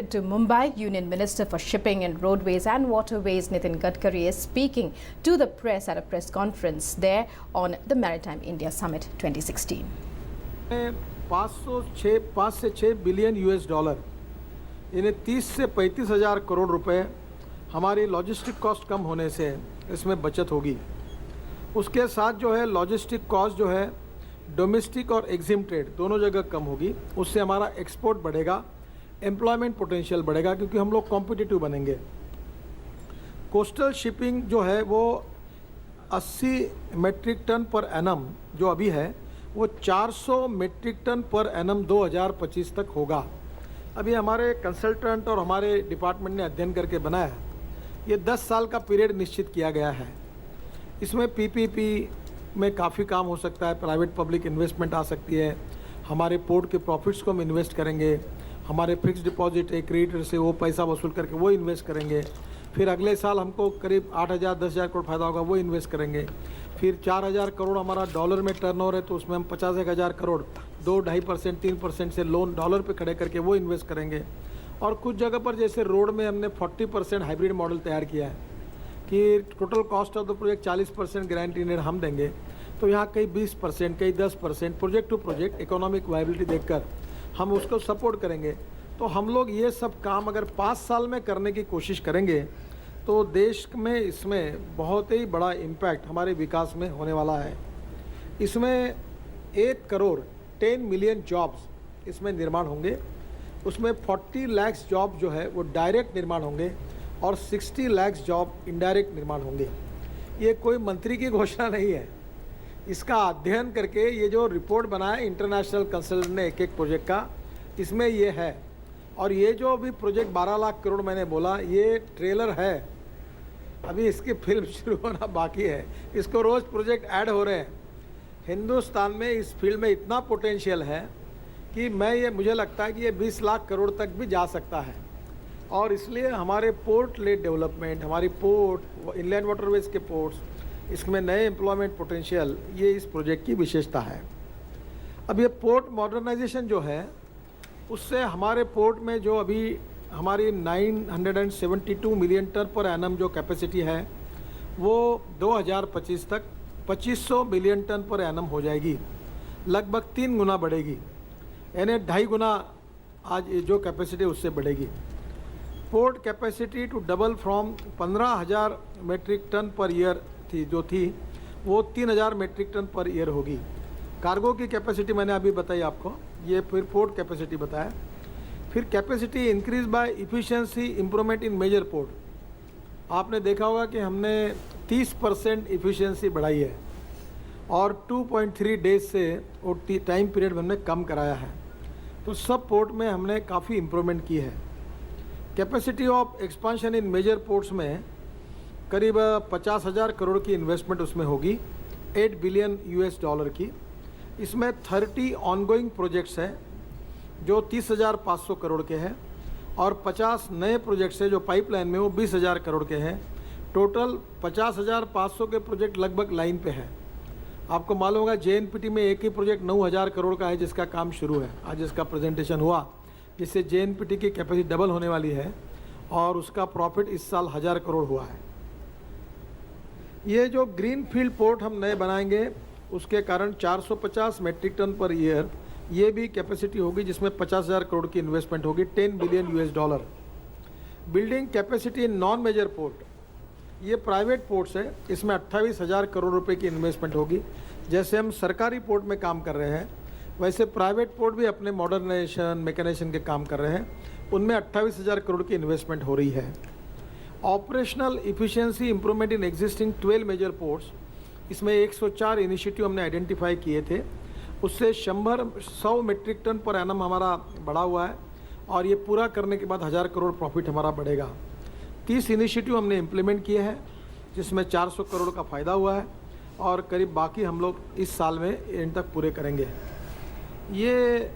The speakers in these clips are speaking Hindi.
to Mumbai, Union Minister for Shipping and Roadways and Waterways Nitin Gadkari is speaking to the press at a press conference there on the Maritime India Summit 2016. 5 से 6 बिलियन यूएस डॉलर यानी 30 से 35 हज़ार करोड़ रुपए हमारी लॉजिस्टिक कॉस्ट कम होने से इसमें बचत होगी। उसके साथ जो है लॉजिस्टिक कॉस्ट जो है डोमेस्टिक और एग्जिम ट्रेड दोनों जगह कम होगी। उससे हमारा एक्सपोर्ट बढ़ेगा, एम्प्लॉयमेंट पोटेंशियल बढ़ेगा क्योंकि हम लोग कॉम्पिटिटिव बनेंगे। कोस्टल शिपिंग जो है वो 80 मेट्रिक टन पर एनम जो अभी है वो 400 मेट्रिक टन पर एनम 2025 तक होगा। अभी हमारे कंसल्टेंट और हमारे डिपार्टमेंट ने अध्ययन करके बनाया है। ये 10 साल का पीरियड निश्चित किया गया है। इसमें पीपीपी में काफ़ी काम हो सकता है, प्राइवेट पब्लिक इन्वेस्टमेंट आ सकती है, हमारे पोर्ट के प्रॉफिट्स को हम इन्वेस्ट करेंगे, हमारे फिक्स डिपॉजिट एक क्रेडिटर से वो पैसा वसूल करके वो इन्वेस्ट करेंगे, फिर अगले साल हमको करीब 8,000-10,000 करोड़ फायदा होगा वो इन्वेस्ट करेंगे, फिर 4,000 करोड़ हमारा डॉलर में टर्नओवर है तो उसमें हम 51,000 करोड़ 2-2.5% 3% से लोन डॉलर पे खड़े करके वो इन्वेस्ट करेंगे। और कुछ जगह पर जैसे रोड में हमने 40% हाइब्रिड मॉडल तैयार किया है कि total cost of the project 40% guarantee net हम देंगे, तो यहाँ कई 20% कई 10% project to project economic viability देखकर हम उसको सपोर्ट करेंगे। तो हम लोग ये सब काम अगर 5 साल में करने की कोशिश करेंगे तो देश में इसमें बहुत ही बड़ा इम्पैक्ट हमारे विकास में होने वाला है। इसमें 1 करोड़ 10 मिलियन जॉब्स इसमें निर्माण होंगे। उसमें 40 लाख जॉब जो है वो डायरेक्ट निर्माण होंगे और 60 लाख जॉब इनडायरेक्ट निर्माण होंगे। ये कोई मंत्री की घोषणा नहीं है, इसका अध्ययन करके ये जो रिपोर्ट बनाया इंटरनेशनल कंसल्टेंट ने एक प्रोजेक्ट का, इसमें ये है। और ये जो अभी प्रोजेक्ट 12 लाख करोड़ मैंने बोला ये ट्रेलर है, अभी इसकी फिल्म शुरू होना बाकी है। इसको रोज़ प्रोजेक्ट ऐड हो रहे हैं। हिंदुस्तान में इस फील्ड में इतना पोटेंशियल है कि मुझे लगता है कि ये 20 लाख करोड़ तक भी जा सकता है। और इसलिए हमारे पोर्ट लेड डेवलपमेंट, हमारी पोर्ट, इनलैंड वाटरवेज के पोर्ट्स, इसमें नए एम्प्लॉयमेंट पोटेंशियल, ये इस प्रोजेक्ट की विशेषता है। अब ये पोर्ट मॉडर्नाइजेशन जो है उससे हमारे पोर्ट में जो अभी हमारी 972 मिलियन टन पर एनम जो कैपेसिटी है वो 2025 तक 2500 मिलियन टन पर एनम हो जाएगी, लगभग 3 गुना बढ़ेगी, यानी 2.5 गुना आज ये जो कैपेसिटी उससे बढ़ेगी। Port capacity to double from 15,000 metric ton per year थी वो 3,000 मेट्रिक टन पर ईयर होगी। कार्गो की कैपेसिटी मैंने अभी बताई आपको, ये फिर पोर्ट कैपेसिटी बताया। फिर capacity increase by efficiency improvement in major port. आपने देखा होगा कि हमने 30% इफ़िशियंसी बढ़ाई है और 2.3 डेज से वो टाइम पीरियड हमने कम कराया है। तो सब पोर्ट में हमने काफ़ी इम्प्रूवमेंट की है। Capacity of expansion in major ports में करीब 50,000 करोड़ की इन्वेस्टमेंट उसमें होगी, 8 बिलियन यूएस डॉलर की। इसमें 30 ऑनगोइंग प्रोजेक्ट्स हैं जो 30,500 करोड़ के हैं और 50 नए प्रोजेक्ट्स हैं जो पाइपलाइन में वो 20,000 करोड़ के हैं। टोटल 50,500 के प्रोजेक्ट लगभग लाइन पे हैं। आपको मालूम होगा जेएनपीटी में एक ही प्रोजेक्ट 9,000 करोड़ का है जिसका काम शुरू है। आज इसका प्रेजेंटेशन हुआ जिससे जेएनपीटी की कैपेसिटी डबल होने वाली है और उसका प्रॉफिट इस साल 1,000 करोड़ हुआ है। ये जो ग्रीन फील्ड पोर्ट हम नए बनाएंगे उसके कारण 450 मेट्रिक टन पर ईयर ये भी कैपेसिटी होगी जिसमें 50,000 करोड़ की इन्वेस्टमेंट होगी, 10 billion US dollar. Building capacity in non major port, ये प्राइवेट पोर्ट्स है, इसमें 28,000 करोड़ रुपए की इन्वेस्टमेंट होगी। जैसे हम सरकारी पोर्ट में काम कर रहे हैं वैसे प्राइवेट पोर्ट भी अपने मॉडर्नाइजेशन मैकेनाइजेशन के काम कर रहे हैं, उनमें 28,000 करोड़ की इन्वेस्टमेंट हो रही है। Operational efficiency improvement in existing 12 major ports, इसमें 104 इनिशिएटिव हमने आइडेंटिफाई किए थे, उससे 100 मेट्रिक टन पर एनम हमारा बढ़ा हुआ है और ये पूरा करने के बाद 1,000 करोड़ प्रॉफिट हमारा बढ़ेगा। 30 इनिशिएटिव हमने इम्प्लीमेंट किए हैं जिसमें 400 करोड़ का फ़ायदा हुआ है और करीब बाकी हम लोग इस साल में एंड तक पूरे करेंगे। ये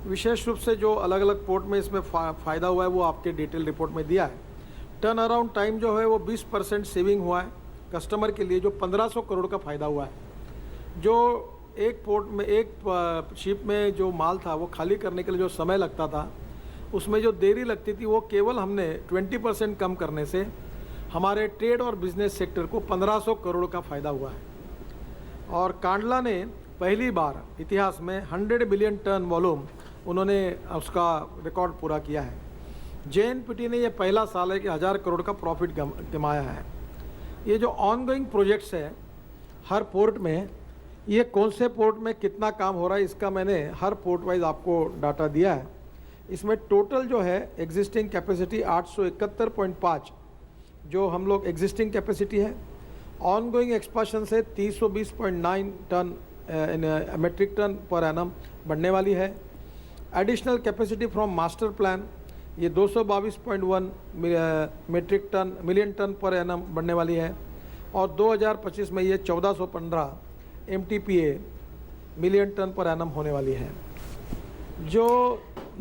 विशेष रूप से जो अलग अलग पोर्ट में इसमें फ़ायदा हुआ है वो आपके डिटेल रिपोर्ट में दिया है। टर्न अराउंड टाइम जो है वो 20% सेविंग हुआ है कस्टमर के लिए, जो 1,500 करोड़ का फ़ायदा हुआ है। जो एक पोर्ट में एक शिप में जो माल था वो खाली करने के लिए जो समय लगता था उसमें जो देरी लगती थी वो केवल हमने 20% कम करने से हमारे ट्रेड और बिजनेस सेक्टर को 1500 करोड़ का फ़ायदा हुआ है। और कांडला ने पहली बार इतिहास में 100 बिलियन टन वॉल्यूम उन्होंने उसका रिकॉर्ड पूरा किया है। JNPT ने ये पहला साल है कि 1000 करोड़ का प्रॉफिट कमाया है। ये जो ऑनगोइंग प्रोजेक्ट्स है हर पोर्ट में, ये कौन से पोर्ट में कितना काम हो रहा है इसका मैंने हर पोर्ट वाइज आपको डाटा दिया है। इसमें टोटल जो है एग्जिस्टिंग कैपेसिटी 871.5 जो हम लोग एग्जिस्टिंग कैपेसिटी है। ऑनगोइंग एक्सपांशन से 320.9 ton metric ton per annum बढ़ने वाली है। Additional capacity from master plan ये 222.1 मिलियन टन पर एनम बढ़ने वाली है और 2025 में ये 1415 MTPA million ton per annum होने वाली है। जो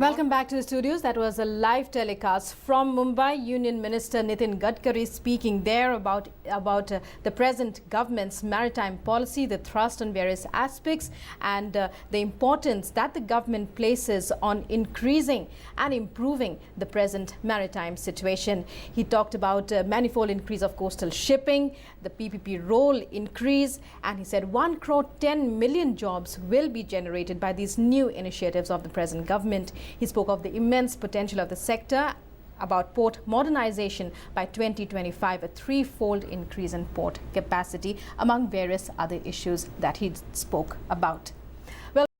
Welcome back to the studios. That was a live telecast from Mumbai. Union Minister Nitin Gadkari speaking there about the present government's maritime policy, the thrust on various aspects, and the importance that the government places on increasing and improving the present maritime situation. He talked about manifold increase of coastal shipping, the PPP role increase, and he said 1 crore 10 million jobs will be generated by these new initiatives of the present government. He spoke of the immense potential of the sector, about port modernization by 2025, a threefold increase in port capacity, among various other issues that he spoke about.